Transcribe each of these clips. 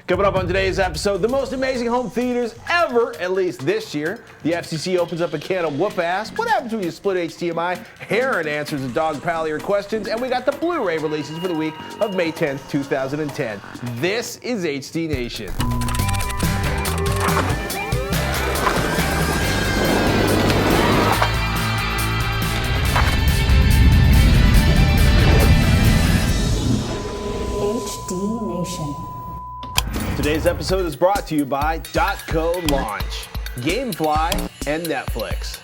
Coming up on today's episode, the most amazing home theaters ever, at least this year. The FCC opens up a can of whoop-ass. What happens when you split HDMI? Heron answers the dog pile of your questions. And we got the Blu-ray releases for the week of May 10th, 2010. This is HD Nation. HD Nation. Today's episode is brought to you by .co Launch, Gamefly, and Netflix.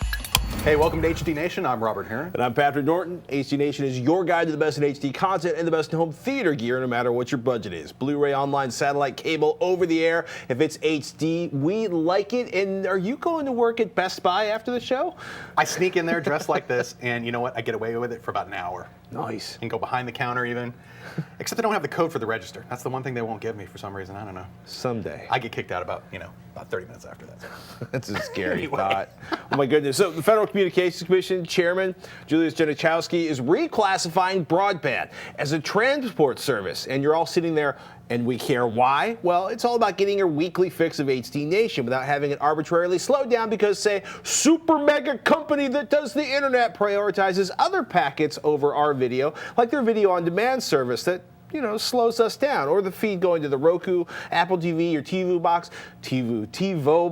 Hey, welcome to HD Nation. I'm Robert Heron. And I'm Patrick Norton. HD Nation is your guide to the best in HD content and the best in home theater gear, no matter what your budget is. Blu-ray, online, satellite, cable, over the air. If it's HD, we like it. And are you going to work at Best Buy after the show? I sneak in there dressed like this, and you know what? I get away with it for about an hour. Nice. And go behind the counter even. Except I don't have the code for the register. That's the one thing they won't give me for some reason. I don't know. Someday. I get kicked out about 30 minutes after that. That's a scary Anyway. thought. Oh my goodness. So the Federal Communications Commission Chairman Julius Genachowski is reclassifying broadband as a transport service. And you're all sitting there, and we care why? Well, it's all about getting your weekly fix of HD Nation without having it arbitrarily slowed down because, say, super mega company that does the internet prioritizes other packets over our video, like their video on demand service that, you know, slows us down, or the feed going to the Roku, Apple TV, or TiVo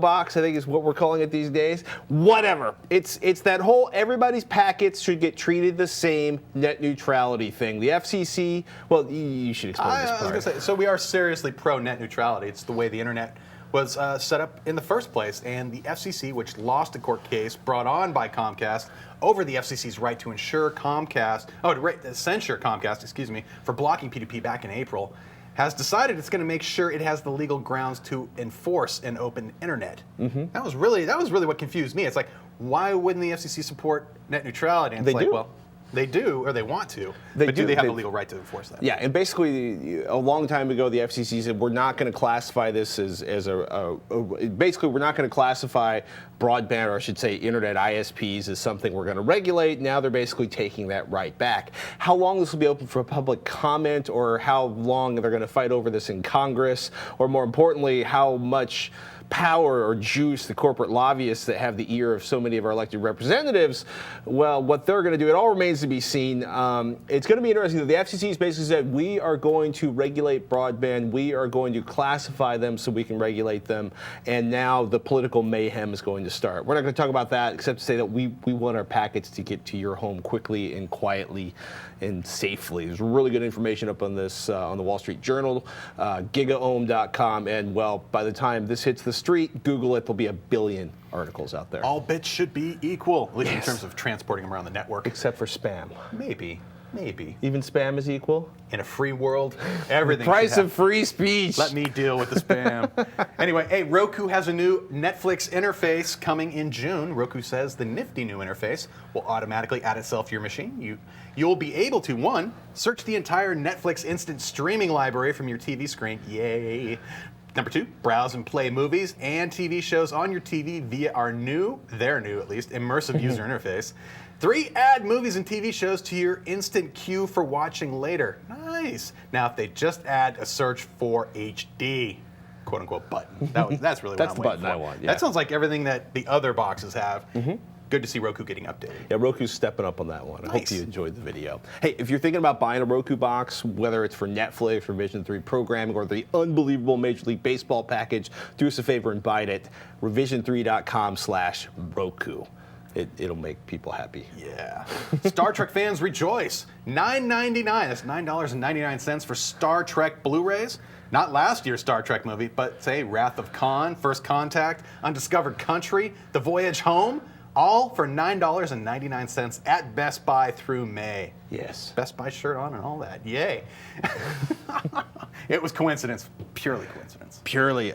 box, I think is what we're calling it these days. Whatever. It's that whole everybody's packets should get treated the same net neutrality thing. The FCC, well, you should explain this part. I was going to say, so we are seriously pro net neutrality. It's the way the internet was set up in the first place, and the FCC, which lost a court case brought on by Comcast over the FCC's right to censure Comcast, for blocking P2P back in April, has decided it's going to make sure it has the legal grounds to enforce an open internet. Mm-hmm. That was really what confused me. It's like, why wouldn't the FCC support net neutrality? And it's like, well, they do, or they want to, but do they have the legal right to enforce that? Yeah, and basically, a long time ago, the FCC said we're not going to classify this as basically, we're not going to classify broadband, or I should say internet ISPs, as something we're going to regulate. Now they're basically taking that right back. How long this will be open for public comment, or how long they're going to fight over this in Congress, or more importantly, how much power or juice the corporate lobbyists that have the ear of so many of our elected representatives, well, what they're going to do, it all remains to be seen. It's going to be interesting that the FCC has basically said, we are going to regulate broadband, we are going to classify them so we can regulate them, and now the political mayhem is going to start. We're not going to talk about that, except to say that we want our packets to get to your home quickly and quietly and safely. There's really good information up on this on the Wall Street Journal, gigaohm.com, and well, by the time this hits the street, Google it, there'll be 1 billion articles out there. All bits should be equal, at least in terms of transporting them around the network. Except for spam. Maybe. Even spam is equal? In a free world, everything. The price of free speech. Let me deal with the spam. Anyway, hey, Roku has a new Netflix interface coming in June. Roku says the nifty new interface will automatically add itself to your machine. You'll be able to, 1, search the entire Netflix instant streaming library from your TV screen. Yay. Number 2, browse and play movies and TV shows on your TV via their new at least, immersive user interface. 3, add movies and TV shows to your instant queue for watching later. Nice. Now, if they just add a search for HD, quote unquote, button, that's really what I'm waiting for. That's the button I want, yeah. That sounds like everything that the other boxes have. Mm-hmm. Good to see Roku getting updated. Yeah, Roku's stepping up on that one. I hope you enjoyed the video. Hey, if you're thinking about buying a Roku box, whether it's for Netflix, Revision 3 programming, or the unbelievable Major League Baseball package, do us a favor and buy it. Revision3.com/Roku. It'll make people happy. Yeah. Star Trek fans rejoice. $9.99. That's $9.99 for Star Trek Blu-rays. Not last year's Star Trek movie, but say Wrath of Khan, First Contact, Undiscovered Country, The Voyage Home. All for $9.99 at Best Buy through May. Yes. Best Buy shirt on and all that. Yay. It was coincidence. Purely coincidence. Purely.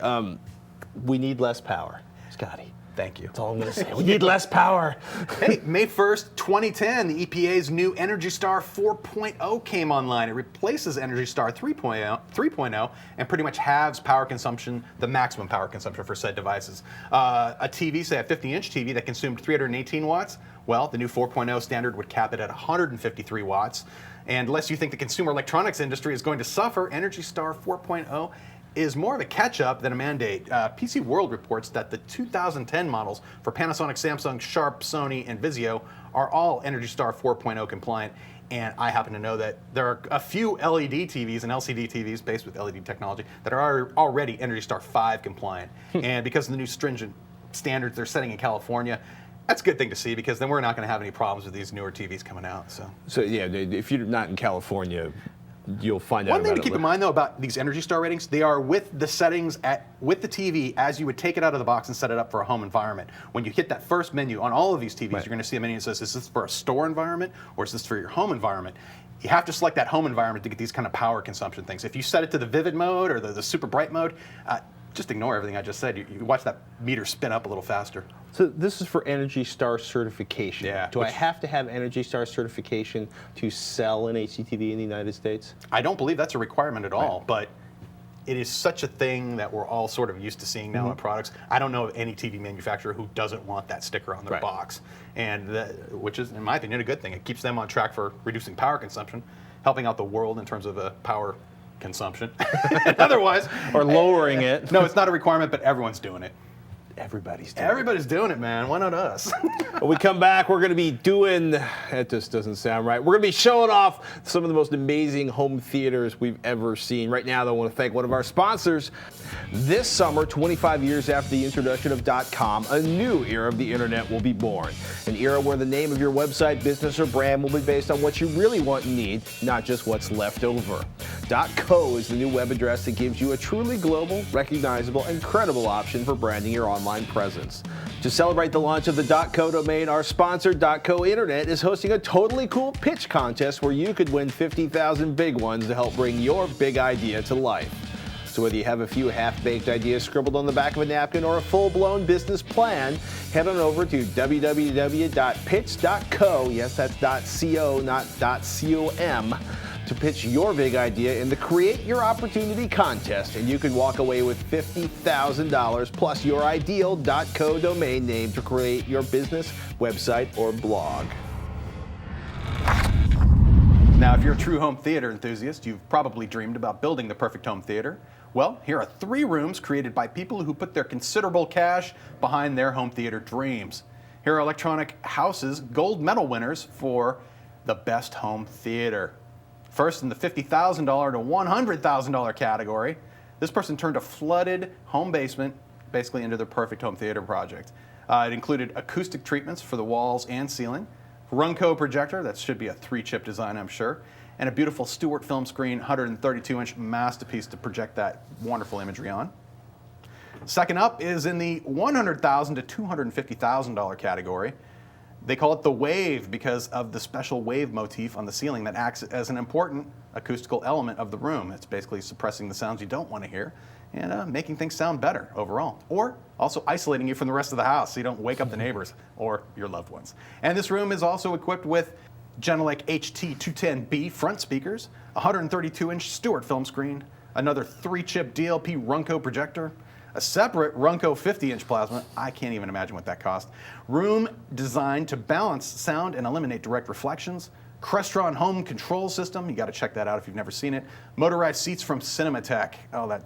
We need less power, Scotty. Thank you. That's all I'm going to say. We need less power. Hey, May 1st, 2010, the EPA's new Energy Star 4.0 came online. It replaces Energy Star 3.0 and pretty much halves power consumption, the maximum power consumption for said devices. A TV, say a 50-inch TV that consumed 318 watts, well, the new 4.0 standard would cap it at 153 watts. And unless you think the consumer electronics industry is going to suffer, Energy Star 4.0 is more of a catch-up than a mandate. PC World reports that the 2010 models for Panasonic, Samsung, Sharp, Sony, and Vizio are all Energy Star 4.0 compliant. And I happen to know that there are a few LED TVs and LCD TVs based with LED technology that are already Energy Star 5 compliant. And because of the new stringent standards they're setting in California, that's a good thing to see, because then we're not going to have any problems with these newer TVs coming out. So yeah, if you're not in California, you'll find out. One thing about to keep in mind, though, about these Energy Star ratings, they are with the settings with the TV as you would take it out of the box and set it up for a home environment. When you hit that first menu on all of these TVs, Right. you're going to see a menu that says, is this for a store environment or is this for your home environment? You have to select that home environment to get these kind of power consumption things. If you set it to the vivid mode or the super bright mode, just ignore everything I just said. You watch that meter spin up a little faster. So this is for Energy Star certification. Yeah, Do I have to have Energy Star certification to sell an HDTV in the United States? I don't believe that's a requirement at all, Right. but it is such a thing that we're all sort of used to seeing now in products. I don't know of any TV manufacturer who doesn't want that sticker on their Right. box, and which is, in my opinion, a good thing. It keeps them on track for reducing power consumption, helping out the world in terms of power consumption. Otherwise, Or lowering it? no, it's not a requirement, but everyone's doing it. Everybody's doing it. Everybody's doing it, man. Why not us? When we come back, we're going to be doing, that just doesn't sound right. We're going to be showing off some of the most amazing home theaters we've ever seen. Right now, though, I want to thank one of our sponsors. This summer, 25 years after the introduction of .com, a new era of the internet will be born. An era where the name of your website, business, or brand will be based on what you really want and need, not just what's left over. .co is the new web address that gives you a truly global, recognizable, and credible option for branding your online presence. To celebrate the launch of the .co domain, our sponsor, .co Internet, is hosting a totally cool pitch contest where you could win 50,000 big ones to help bring your big idea to life. So whether you have a few half-baked ideas scribbled on the back of a napkin or a full-blown business plan, head on over to www.pitch.co, yes, that's .co, not .com, to pitch your big idea in the Create Your Opportunity contest, and you could walk away with $50,000 plus your ideal .co domain name to create your business, website, or blog. Now, if you're a true home theater enthusiast, you've probably dreamed about building the perfect home theater. Well, here are 3 rooms created by people who put their considerable cash behind their home theater dreams. Here are Electronic House's gold medal winners for the best home theater. First, in the $50,000 to $100,000 category, this person turned a flooded home basement basically into their perfect home theater project. It included acoustic treatments for the walls and ceiling, Roku projector, that should be a 3-chip design, I'm sure, and a beautiful Stewart film screen 132-inch masterpiece to project that wonderful imagery on. Second up is in the $100,000 to $250,000 category. They call it the wave because of the special wave motif on the ceiling that acts as an important acoustical element of the room. It's basically suppressing the sounds you don't want to hear and making things sound better overall. Or also isolating you from the rest of the house so you don't wake up the neighbors or your loved ones. And this room is also equipped with Genelec HT210B front speakers, a 132-inch Stewart film screen, another 3-chip DLP Roku projector, a separate Roku 50-inch plasma. I can't even imagine what that cost. Room designed to balance sound and eliminate direct reflections. Crestron home control system. You got to check that out if you've never seen it. Motorized seats from Cinematech. Oh, that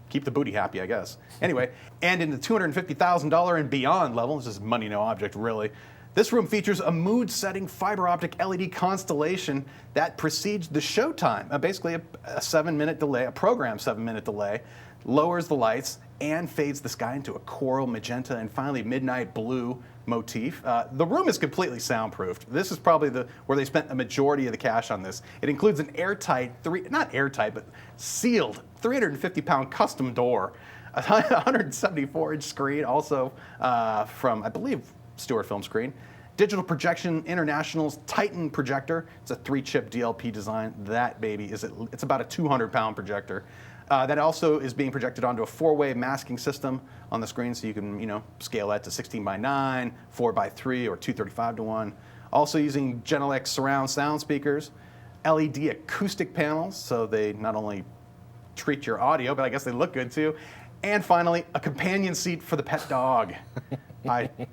keep the booty happy, I guess. Anyway, and in the $250,000 and beyond level, this is money no object really. This room features a mood-setting fiber optic LED constellation that precedes the showtime. Basically, a 7-minute delay, a programmed 7-minute delay, lowers the lights and fades the sky into a coral, magenta, and finally midnight blue motif. The room is completely soundproofed. This is probably where they spent the majority of the cash on this. It includes an airtight, not airtight, but sealed 350-pound custom door, a 174-inch screen, also from, I believe, Stewart film screen. Digital Projection International's Titan projector. It's a 3-chip DLP design. That baby it's about a 200-pound projector. That also is being projected onto a 4-way masking system on the screen, so you can scale that to 16:9, 4:3, or 235:1. Also using Genelec surround sound speakers, LED acoustic panels, so they not only treat your audio, but I guess they look good too. And finally, a companion seat for the pet dog.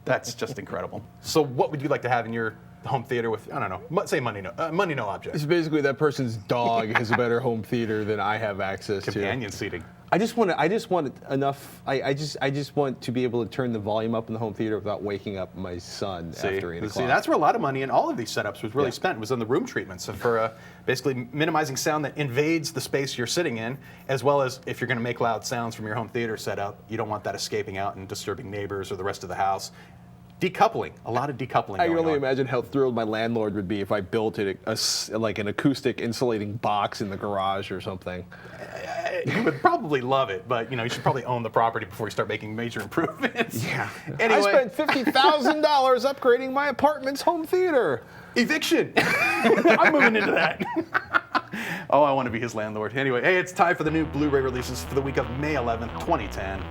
That's just incredible. So what would you like to have in your home theater with, I don't know, say money no object. It's basically that person's dog has a better home theater than I have access to. Companion seating. I just want enough. I just want to be able to turn the volume up in the home theater without waking up my son after 8 o'clock. See, that's where a lot of money in all of these setups was really spent. Was on the room treatments for basically minimizing sound that invades the space you're sitting in, as well as if you're going to make loud sounds from your home theater setup, you don't want that escaping out and disturbing neighbors or the rest of the house. Decoupling, a lot of decoupling. I can only on. imagine how thrilled my landlord would be if I built it like an acoustic insulating box in the garage or something. You would probably love it, but you should probably own the property before you start making major improvements. Yeah. Anyway, I spent $50,000 upgrading my apartment's home theater. Eviction. I'm moving into that. Oh, I want to be his landlord. Anyway, hey, it's time for the new Blu-ray releases for the week of May 11th, 2010.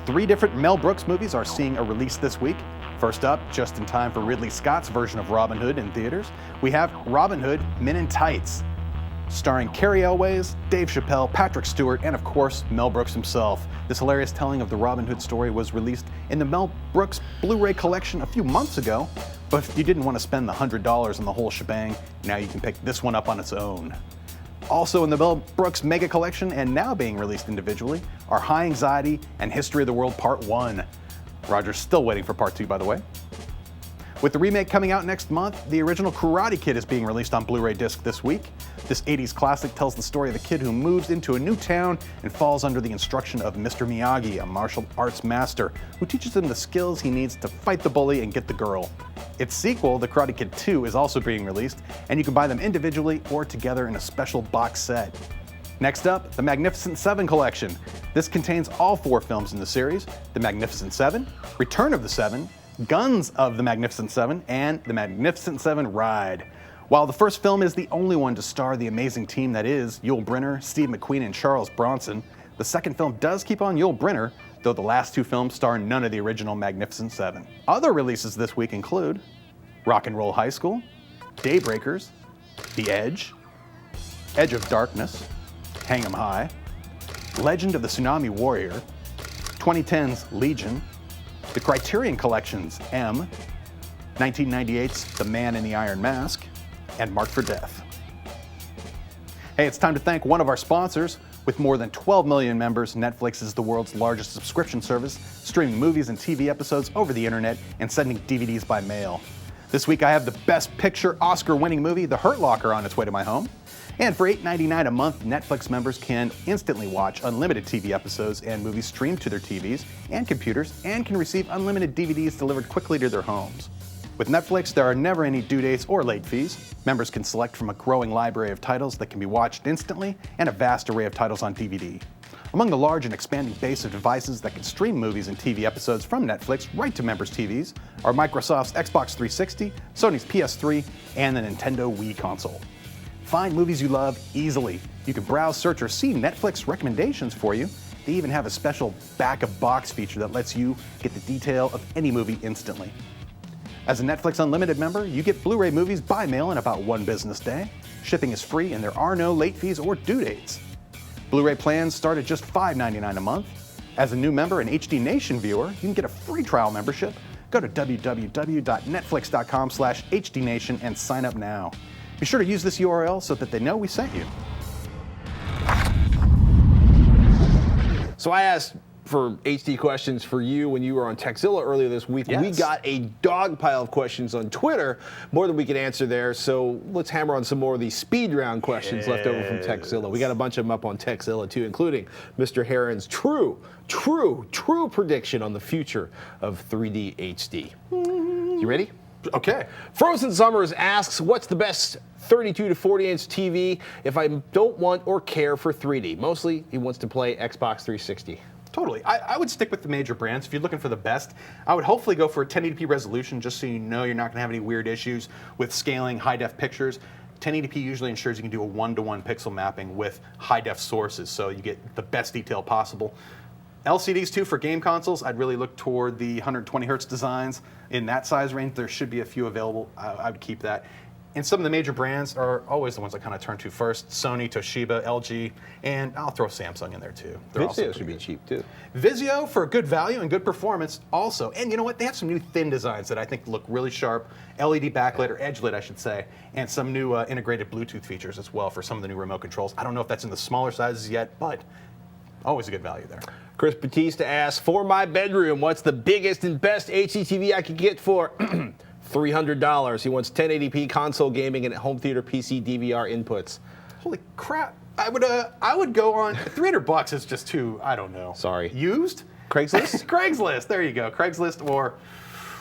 3 different Mel Brooks movies are seeing a release this week. First up, just in time for Ridley Scott's version of Robin Hood in theaters, we have Robin Hood Men in Tights, starring Cary Elwes, Dave Chappelle, Patrick Stewart, and of course, Mel Brooks himself. This hilarious telling of the Robin Hood story was released in the Mel Brooks Blu-ray collection a few months ago, but if you didn't want to spend the $100 on the whole shebang, now you can pick this one up on its own. Also in the Mel Brooks Mega Collection, and now being released individually, are High Anxiety and History of the World Part 1. Roger's still waiting for Part 2, by the way. With the remake coming out next month, the original Karate Kid is being released on Blu-ray disc this week. This 80s classic tells the story of a kid who moves into a new town and falls under the instruction of Mr. Miyagi, a martial arts master, who teaches him the skills he needs to fight the bully and get the girl. Its sequel, The Karate Kid 2, is also being released, and you can buy them individually or together in a special box set. Next up, the Magnificent Seven collection. This contains all 4 films in the series: The Magnificent Seven, Return of the Seven, Guns of the Magnificent Seven, and The Magnificent Seven Ride. While the first film is the only one to star the amazing team that is Yul Brynner, Steve McQueen, and Charles Bronson, the second film does keep on Yul Brynner, though the last 2 films star none of the original Magnificent Seven. Other releases this week include Rock and Roll High School, Daybreakers, The Edge, Edge of Darkness, Hang 'em High, Legend of the Tsunami Warrior, 2010's Legion, the Criterion Collection's M, 1998's The Man in the Iron Mask, and Marked for Death. Hey, it's time to thank one of our sponsors. With more than 12 million members, Netflix is the world's largest subscription service, streaming movies and TV episodes over the internet and sending DVDs by mail. This week I have the Best Picture Oscar-winning movie, The Hurt Locker, on its way to my home. And for $8.99 a month, Netflix members can instantly watch unlimited TV episodes and movies streamed to their TVs and computers, and can receive unlimited DVDs delivered quickly to their homes. With Netflix, there are never any due dates or late fees. Members can select from a growing library of titles that can be watched instantly, and a vast array of titles on DVD. Among the large and expanding base of devices that can stream movies and TV episodes from Netflix right to members' TVs are Microsoft's Xbox 360, Sony's PS3, and the Nintendo Wii console. Find movies you love easily. You can browse, search, or see Netflix recommendations for you. They even have a special back-of-box feature that lets you get the detail of any movie instantly. As a Netflix Unlimited member, you get Blu-ray movies by mail in about 1 business day. Shipping is free, and there are no late fees or due dates. Blu-ray plans start at just $5.99 a month. As a new member and HD Nation viewer, you can get a free trial membership. Go to www.netflix.com/HDNation and sign up now. Be sure to use this URL so that they know we sent you. So I asked for HD questions for you when you were on Techzilla earlier this week. Yes. We got a dog pile of questions on Twitter, more than we could answer there. So let's hammer on some more of these speed round questions left over from Techzilla. We got a bunch of them up on Techzilla too, including Mr. Heron's true prediction on the future of 3D HD. You ready? Okay. Frozen Summers asks, what's the best 32 to 40 inch TV if I don't want or care for 3D? Mostly he wants to play Xbox 360. Totally. I would stick with the major brands. If you're looking for the best, I would hopefully go for a 1080p resolution, just so you know you're not going to have any weird issues with scaling high-def pictures. 1080p usually ensures you can do a 1-to-1 pixel mapping with high-def sources, so you get the best detail possible. LCDs too for game consoles, I'd really look toward the 120 hertz designs. In that size range, there should be a few available. I would keep that. And some of the major brands are always the ones I kind of turn to first. Sony, Toshiba, LG, and I'll throw Samsung in there too. They're also Vizio should be cheap too. Vizio for good value and good performance also. And you know what? They have some new thin designs that I think look really sharp. LED backlit, or edge lit, I should say. And some new integrated Bluetooth features as well for some of the new remote controls. I don't know if that's in the smaller sizes yet, but always a good value there. Chris Batista asks, for my bedroom, what's the biggest and best HDTV I could get for $300? He wants 1080p console gaming and home theater PC DVR inputs. Holy crap! I would go on $300 is just too, I don't know. Sorry. Used? Craigslist? Craigslist. There you go. Craigslist or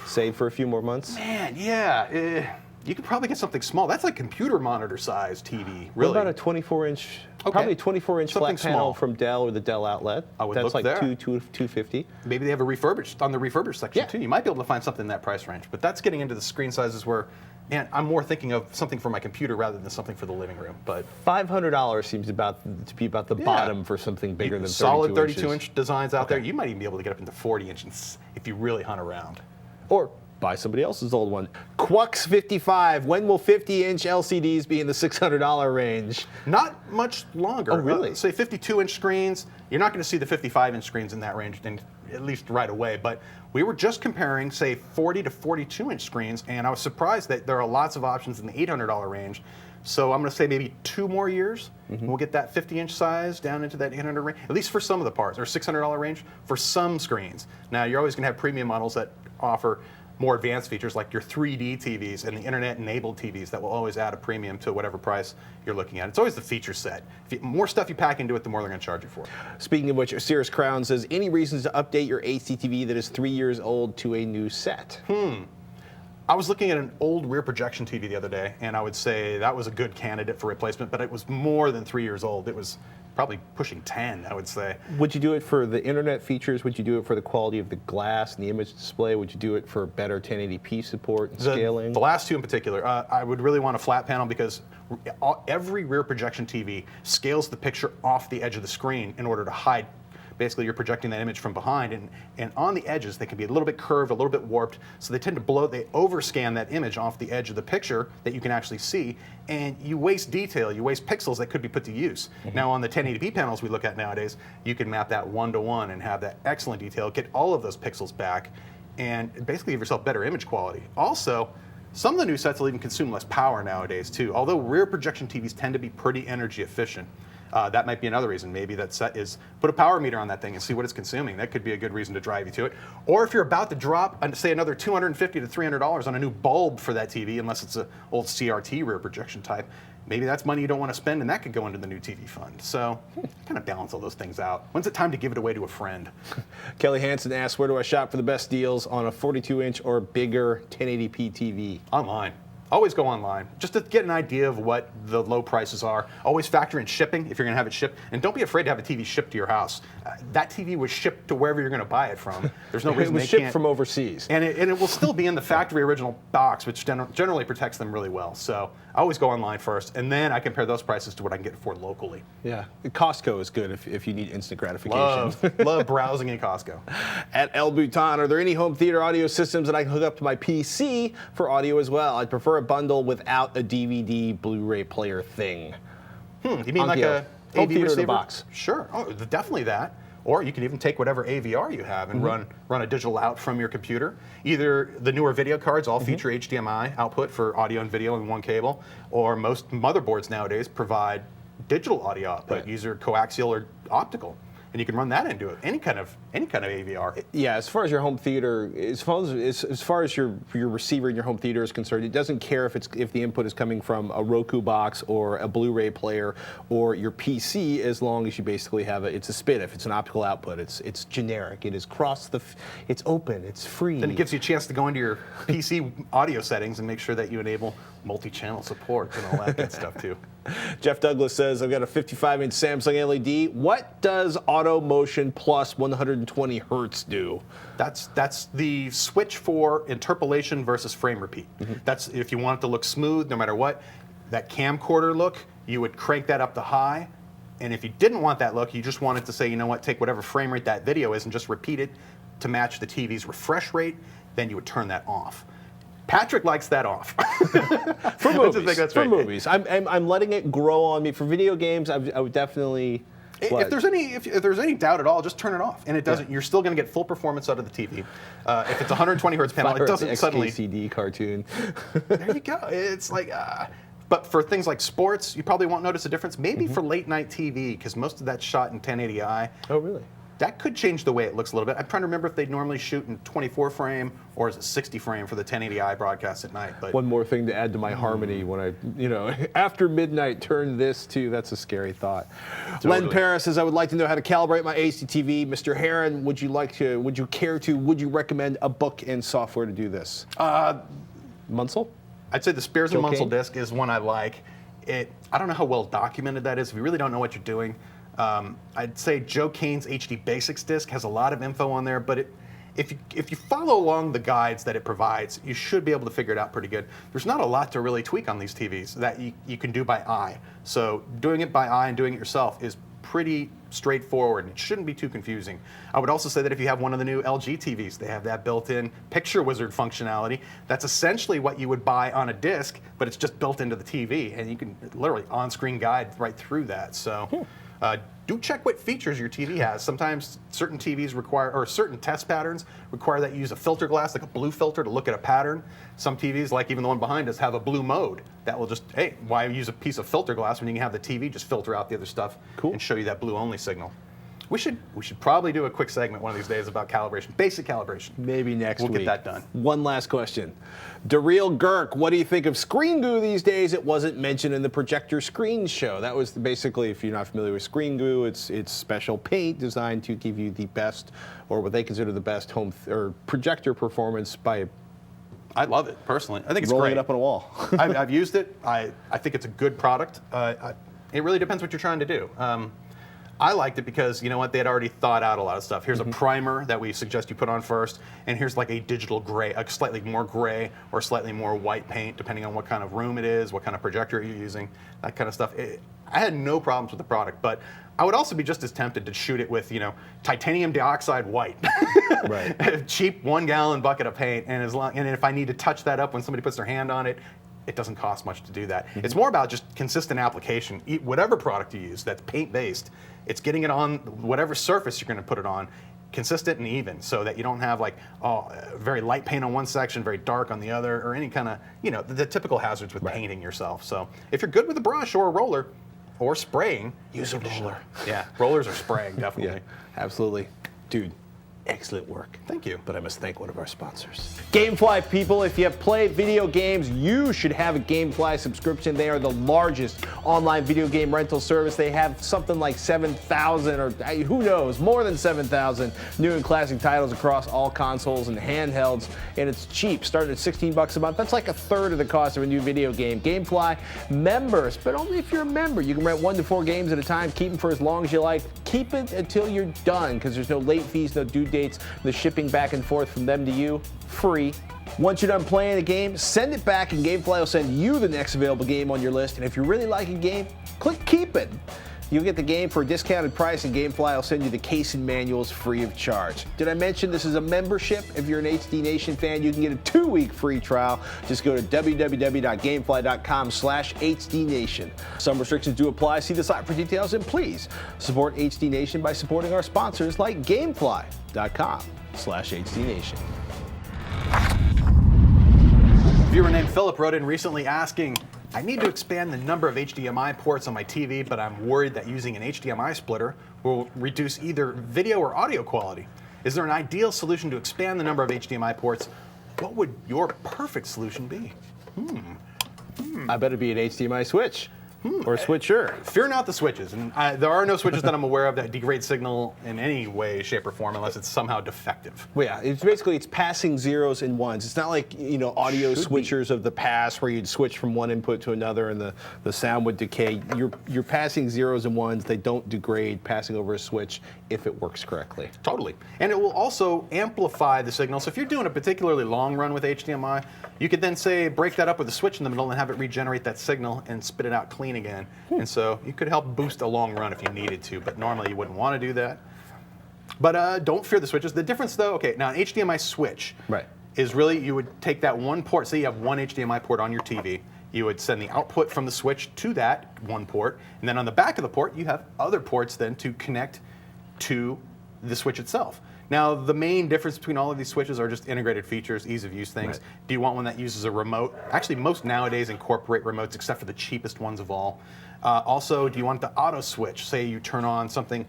Save for a few more months. man, yeah. You could probably get something small. That's like computer monitor size TV. Really? What about a 24-inch? Okay. Probably a 24-inch Something flat panel small. from Dell or the Dell outlet. I would That's look like there. $250. Maybe they have a refurbished on the refurbished section Yeah. too. You might be able to find something in that price range. But that's getting into the screen sizes where, man, I'm more thinking of something for my computer rather than something for the living room. But $500 seems to be about the bottom for something bigger than 32 solid inches. 32-inch designs out there. You might even be able to get up into 40 inches if you really hunt around. Or buy somebody else's old one. Quux55, when will 50-inch LCDs be in the $600 range? Not much longer. Oh, really? Say 52-inch screens. You're not going to see the 55-inch screens in that range, at least right away. But we were just comparing, say, 40 to 42-inch screens, and I was surprised that there are lots of options in the $800 range. So I'm going to say maybe 2 more years, we'll get that 50-inch size down into that 800 range, at least for some of the parts, or $600 range for some screens. Now, you're always going to have premium models that offer more advanced features like your 3D TVs and the internet-enabled TVs that will always add a premium to whatever price you're looking at. It's always the feature set. More stuff you pack into it, the more they're going to charge you for it. Speaking of which, Cirrus Crown says, any reasons to update your HDTV that is 3 years old to a new set? I was looking at an old rear projection TV the other day, and I would say that was a good candidate for replacement, but it was more than 3 years old. It was probably pushing 10, I would say. Would you do it for the internet features? Would you do it for the quality of the glass and the image display? Would you do it for better 1080p support and scaling? The last two in particular, I would really want a flat panel because every rear projection TV scales the picture off the edge of the screen in order to hide. Basically, you're projecting that image from behind, and on the edges, they can be a little bit curved, a little bit warped, so they tend to they overscan that image off the edge of the picture that you can actually see, and you waste detail, you waste pixels that could be put to use. Now, on the 1080p panels we look at nowadays, you can map that 1-to-1 and have that excellent detail, get all of those pixels back, and basically give yourself better image quality. Also, some of the new sets will even consume less power nowadays, too, although rear projection TVs tend to be pretty energy efficient. That might be another reason. Maybe that set is put a power meter on that thing and see what it's consuming. That could be a good reason to drive you to it. Or if you're about to drop, say, another $250 to $300 on a new bulb for that TV, unless it's an old CRT rear projection type, maybe that's money you don't want to spend, and that could go into the new TV fund. So kind of balance all those things out. When's it time to give it away to a friend? Kelly Hansen asks, where do I shop for the best deals on a 42-inch or bigger 1080p TV? Online. Always go online, just to get an idea of what the low prices are. Always factor in shipping if you're going to have it shipped. And don't be afraid to have a TV shipped to your house. That TV was shipped to wherever you're going to buy it from. There's no reason it was shipped from overseas. And it will still be in the factory original box, which generally protects them really well. So I always go online first, and then I compare those prices to what I can get for locally. Yeah, Costco is good if you need instant gratification. Love browsing in Costco. At El Bhutan, are there any home theater audio systems that I can hook up to my PC for audio as well? I'd prefer a bundle without a DVD Blu-ray player thing. You mean like a home AV theater receiver? in a box? Sure. Oh, definitely that. Or you can even take whatever AVR you have and run a digital out from your computer. Either the newer video cards all feature HDMI output for audio and video in one cable, or most motherboards nowadays provide digital audio output, either coaxial or optical. And you can run that into it, any kind of AVR. Yeah, as far as your home theater, as far as your receiver in your home theater is concerned, it doesn't care if the input is coming from a Roku box or a Blu-ray player or your PC, as long as you basically have it's a SPIT. If it's an optical output, it's generic. It is it's open. It's free. Then it gives you a chance to go into your PC audio settings and make sure that you enable multi-channel support and all that good stuff too. Jeff Douglas says, I've got a 55-inch Samsung LED. What does Automotion plus 120 hertz do? That's the switch for interpolation versus frame repeat. That's if you want it to look smooth no matter what. That camcorder look, you would crank that up to high. And if you didn't want that look, you just wanted to say, you know what, take whatever frame rate that video is and just repeat it to match the TV's refresh rate, then you would turn that off. Patrick likes that off. For movies. That's for right. movies. I'm letting it grow on me. For video games, I would definitely. If there's any doubt at all, just turn it off, and it doesn't. You're still going to get full performance out of the TV. If it's 120 hertz panel, it doesn't suddenly. XKCD cartoon. There you go. It's like. But for things like sports, you probably won't notice a difference. Maybe for late night TV, because most of that's shot in 1080i. Oh, really? That could change the way it looks a little bit. I'm trying to remember if they normally shoot in 24 frame or is it 60 frame for the 1080i broadcast at night. But one more thing to add to my harmony when I, after midnight, turn this to, that's a scary thought. Totally. Len Paris says, I would like to know how to calibrate my HDTV. Mr. Heron, would you recommend a book and software to do this? Munsell? I'd say the Spears and Munsell Kane? disc is one I like. I don't know how well documented that is. If you really don't know what you're doing, I'd say Joe Kane's HD Basics disc has a lot of info on there, but if you follow along the guides that it provides, you should be able to figure it out pretty good. There's not a lot to really tweak on these TVs that you can do by eye. So doing it by eye and doing it yourself is pretty straightforward, and it shouldn't be too confusing. I would also say that if you have one of the new LG TVs, they have that built-in picture wizard functionality. That's essentially what you would buy on a disc, but it's just built into the TV, and you can literally on-screen guide right through that. So. Do check what features your TV has. Sometimes certain TVs require, or certain test patterns require that you use a filter glass, like a blue filter, to look at a pattern. Some TVs, like even the one behind us, have a blue mode. That will just, hey, why use a piece of filter glass when you can have the TV just filter out the other stuff and show you that blue only signal? We should probably do a quick segment one of these days about calibration, basic calibration. Maybe next week. We'll get that done. One last question. Daryl Girk, what do you think of screen goo these days? It wasn't mentioned in the projector screen show. That was basically, if you're not familiar with screen goo, it's special paint designed to give you the best, or what they consider the best home or projector performance by I love it personally. I think it's rolling great. it up on a wall. I've used it. I think it's a good product. It really depends what you're trying to do. I liked it because, you know what, they had already thought out a lot of stuff. Here's a primer that we suggest you put on first, and here's like a digital gray, a slightly more gray or slightly more white paint, depending on what kind of room it is, what kind of projector you're using, that kind of stuff. I had no problems with the product, but I would also be just as tempted to shoot it with, titanium dioxide white. Right. Cheap 1 gallon bucket of paint, and if I need to touch that up when somebody puts their hand on it, it doesn't cost much to do that. It's more about just consistent application. Whatever product you use that's paint-based, it's getting it on whatever surface you're going to put it on, consistent and even, so that you don't have very light paint on one section, very dark on the other, or any kind of, the typical hazards with painting yourself. So if you're good with a brush or a roller or spraying, Use a roller. Yeah, rollers or spraying, definitely. Yeah, absolutely. Dude, excellent work. Thank you. But I must thank one of our sponsors. Gamefly, people, if you play video games, you should have a Gamefly subscription. They are the largest online video game rental service. They have something like 7,000, or who knows, more than 7,000 new and classic titles across all consoles and handhelds, and it's cheap, starting at $16 a month. That's like a third of the cost of a new video game. Gamefly members, but only if you're a member. You can rent 1 to 4 games at a time, keep them for as long as you like. Keep it until you're done, because there's no late fees, no due dates, the shipping back and forth from them to you, free. Once you're done playing a game, send it back and Gamefly will send you the next available game on your list. And if you really like a game, click Keep It. You'll get the game for a discounted price, and Gamefly will send you the case and manuals free of charge. Did I mention this is a membership? If you're an HD Nation fan, you can get a 2-week free trial. Just go to www.gamefly.com/HDNation. Some restrictions do apply. See the site for details, and please support HD Nation by supporting our sponsors like Gamefly.com/HDNation. A viewer named Philip wrote in recently asking, I need to expand the number of HDMI ports on my TV, but I'm worried that using an HDMI splitter will reduce either video or audio quality. Is there an ideal solution to expand the number of HDMI ports? What would your perfect solution be? I bet it'd be an HDMI switch. Or a switcher. Fear not the switches. And there are no switches that I'm aware of that degrade signal in any way, shape, or form unless it's somehow defective. Well, yeah, it's passing zeros and ones. It's not like audio switchers of the past where you'd switch from one input to another and the sound would decay. You're passing zeros and ones. They don't degrade passing over a switch if it works correctly. Totally. And it will also amplify the signal. So if you're doing a particularly long run with HDMI, you could then say break that up with a switch in the middle and have it regenerate that signal and spit it out clean again. And so you could help boost a long run if you needed to, but normally you wouldn't want to do that. But don't fear the switches. The difference though, okay, now an HDMI switch, right, is really you would take that one port, say you have one HDMI port on your TV, you would send the output from the switch to that one port, and then on the back of the port, you have other ports then to connect to the switch itself. Now, the main difference between all of these switches are just integrated features, ease of use things. Right. Do you want one that uses a remote? Actually, most nowadays incorporate remotes, except for the cheapest ones of all. Also, do you want the auto switch? Say you turn on something,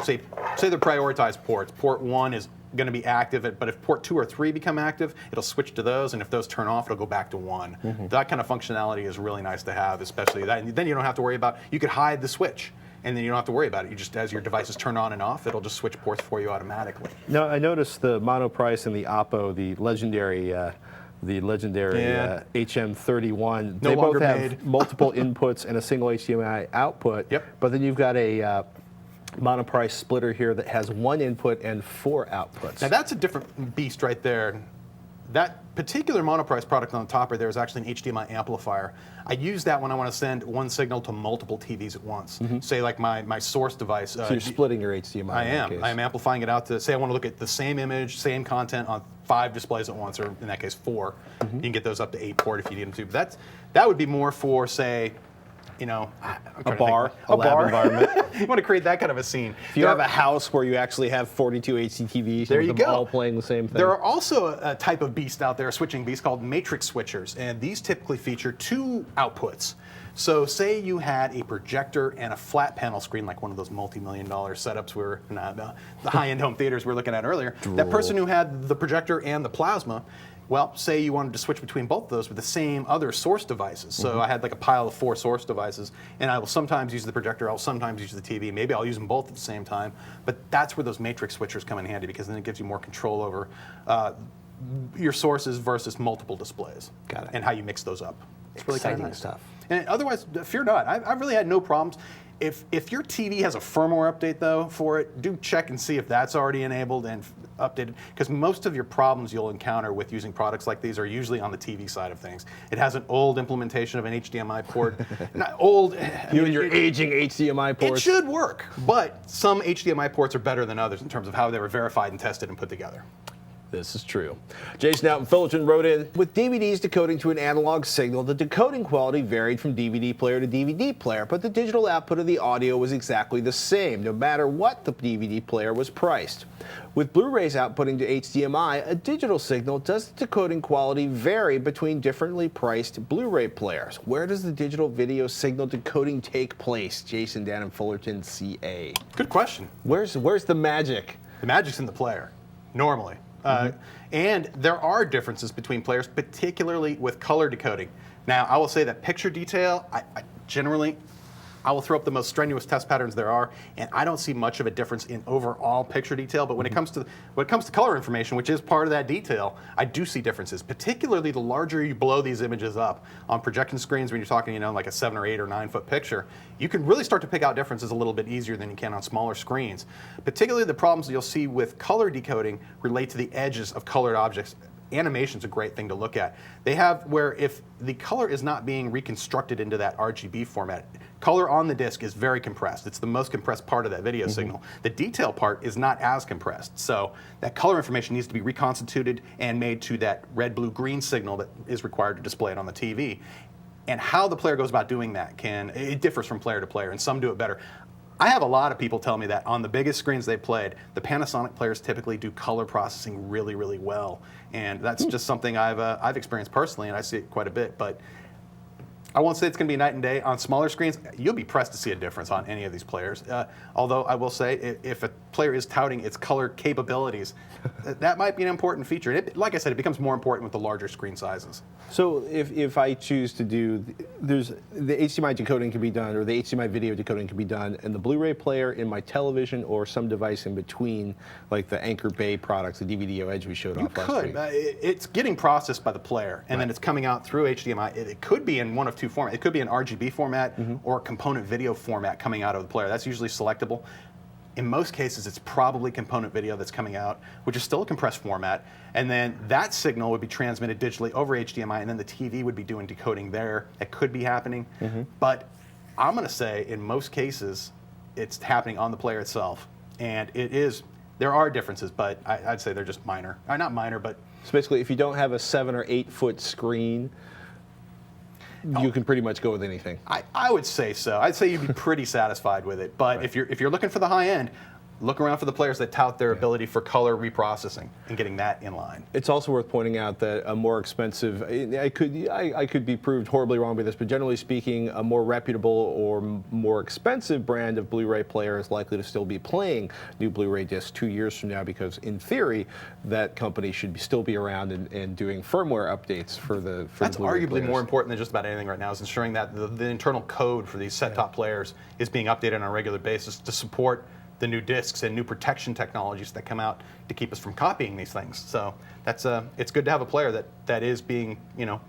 say they're prioritized ports. Port 1 is going to be active, but if port 2 or 3 become active, it'll switch to those, and if those turn off, it'll go back to 1. That kind of functionality is really nice to have, especially that. Then you don't have to worry about, you could hide the switch, and then you don't have to worry about it. You just, as your devices turn on and off, it'll just switch ports for you automatically. Now, I noticed the Monoprice and the Oppo, the legendary HM31. No they longer both have made. multiple inputs and a single HDMI output. Yep. But then you've got a Monoprice splitter here that has one input and 4 outputs. Now that's a different beast right there. That particular Monoprice product on the top right there is actually an HDMI amplifier. I use that when I want to send one signal to multiple TVs at once. Say like my source device. So you're splitting your HDMI. I in that am. case. I am amplifying it out to, say I want to look at the same image, same content on 5 displays at once, or in that case 4. You can get those up to 8 port if you need them to. But that would be more for, say, you know, a bar, a lab bar environment. You want to create that kind of a scene. If you have a house where you actually have 42 HDTVs, There with you them go. all playing the same thing. There are also a type of beast out there, a switching beast called matrix switchers, and these typically feature 2 outputs. So say you had a projector and a flat panel screen, like one of those multi-million-dollar setups we were, the high-end home theaters we were looking at earlier. That person who had the projector and the plasma, well, say you wanted to switch between both of those with the same other source devices. So I had like a pile of 4 source devices, and I will sometimes use the projector, I'll sometimes use the TV, maybe I'll use them both at the same time. But that's where those matrix switchers come in handy, because then it gives you more control over your sources versus multiple displays. Got it. And how you mix those up. It's really kind of Exciting nice stuff. And otherwise, fear not. I've really had no problems. If your TV has a firmware update, though, for it, do check and see if that's already enabled and updated, because most of your problems you'll encounter with using products like these are usually on the TV side of things. It has an old implementation of an HDMI port. Not old. You and your aging HDMI ports. It should work, but some HDMI ports are better than others in terms of how they were verified and tested and put together. This is true. Jason out in Fullerton wrote in, with DVDs decoding to an analog signal, the decoding quality varied from DVD player to DVD player, but the digital output of the audio was exactly the same, no matter what the DVD player was priced. With Blu-rays outputting to HDMI, a digital signal, does the decoding quality vary between differently priced Blu-ray players? Where does the digital video signal decoding take place? Jason down in Fullerton, CA. Good question. Where's the magic? The magic's in the player, normally. And there are differences between players, particularly with color decoding. Now, I will say that picture detail, I will throw up the most strenuous test patterns there are, and I don't see much of a difference in overall picture detail. But when it comes to color information, which is part of that detail, I do see differences. Particularly the larger you blow these images up on projection screens, when you're talking, like a 7 or 8 or 9 foot picture, you can really start to pick out differences a little bit easier than you can on smaller screens. Particularly the problems you'll see with color decoding relate to the edges of colored objects. Animation's a great thing to look at. They have where if the color is not being reconstructed into that RGB format, color on the disc is very compressed. It's the most compressed part of that video signal. The detail part is not as compressed. So that color information needs to be reconstituted and made to that red, blue, green signal that is required to display it on the TV. And how the player goes about doing that it differs from player to player, and some do it better. I have a lot of people tell me that on the biggest screens they played, the Panasonic players typically do color processing really, really well. And that's just something I've experienced personally, and I see it quite a bit. But I won't say it's going to be night and day. On smaller screens, you'll be pressed to see a difference on any of these players. Although I will say, if a player is touting its color capabilities, that might be an important feature. Like I said, it becomes more important with the larger screen sizes. So if I choose to do, the HDMI decoding can be done, or the HDMI video decoding can be done in the Blu-ray player, in my television, or some device in between, like the Anchor Bay products, the DVD Edge we showed off last week. It's getting processed by the player, and then it's coming out through HDMI. It could be in one of 2 formats. It could be an RGB format or a component video format coming out of the player. That's usually selectable. In most cases, it's probably component video that's coming out, which is still a compressed format, and then that signal would be transmitted digitally over HDMI, and then the TV would be doing decoding there. It could be happening, but I'm going to say in most cases, it's happening on the player itself, and there are differences, but I'd say they're just minor. Not minor, but So basically, if you don't have a 7 or 8 foot screen, you can pretty much go with anything. I would say so. I'd say you'd be pretty satisfied with it. But if you're looking for the high end, look around for the players that tout their ability for color reprocessing and getting that in line. It's also worth pointing out that a more expensive, I could be proved horribly wrong by this, but generally speaking, a more reputable or more expensive brand of Blu-ray player is likely to still be playing new Blu-ray discs 2 years from now, because in theory, that company should still be around and doing firmware updates for the That's Blu-ray arguably players. more important than just about anything right now, is ensuring that the internal code for these set-top players is being updated on a regular basis to support the new discs and new protection technologies that come out to keep us from copying these things. So that's it's good to have a player that is being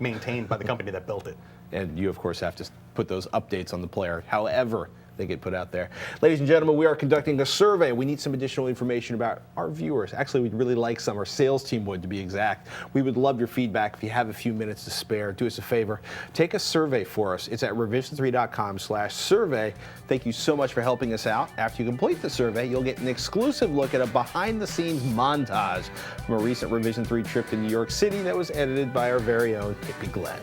maintained by the company that built it. And you, of course, have to put those updates on the player, however they get put out there. Ladies and gentlemen, we are conducting a survey. We need some additional information about our viewers. Actually, we'd really like some. Our sales team would, to be exact. We would love your feedback. If you have a few minutes to spare, do us a favor. Take a survey for us. It's at revision3.com/survey. Thank you so much for helping us out. After you complete the survey, you'll get an exclusive look at a behind-the-scenes montage from a recent Revision 3 trip to New York City that was edited by our very own Hippie Glenn.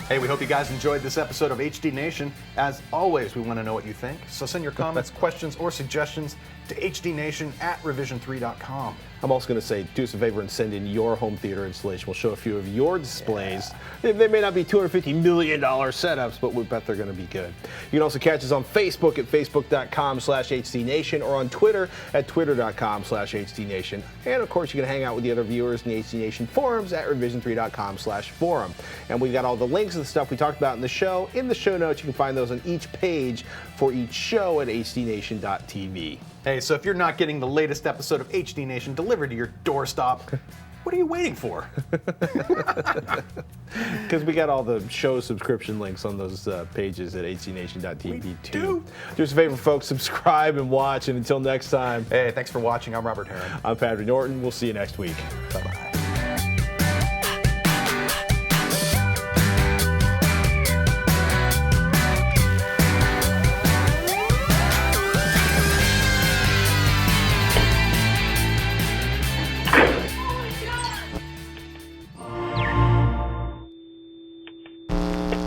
Hey, we hope you guys enjoyed this episode of HD Nation. As always, we want to know what you think. So send your comments, questions, or suggestions to hdnation@revision3.com. I'm also going to say, do us a favor and send in your home theater installation. We'll show a few of your displays. Yeah. They may not be $250 million setups, but we bet they're going to be good. You can also catch us on Facebook at facebook.com/HDNation or on Twitter at twitter.com/HDNation. And of course, you can hang out with the other viewers in the HD Nation forums at revision3.com/forum. And we've got all the links to the stuff we talked about in the show. In the show notes, you can find those on each page for each show at hdnation.tv. Hey, so if you're not getting the latest episode of HD Nation delivered to your doorstop, what are you waiting for? Because we got all the show subscription links on those pages at hdnation.tv too. Do us a favor, folks, subscribe and watch. And until next time. Hey, thanks for watching. I'm Robert Heron. I'm Patrick Norton. We'll see you next week. Bye-bye.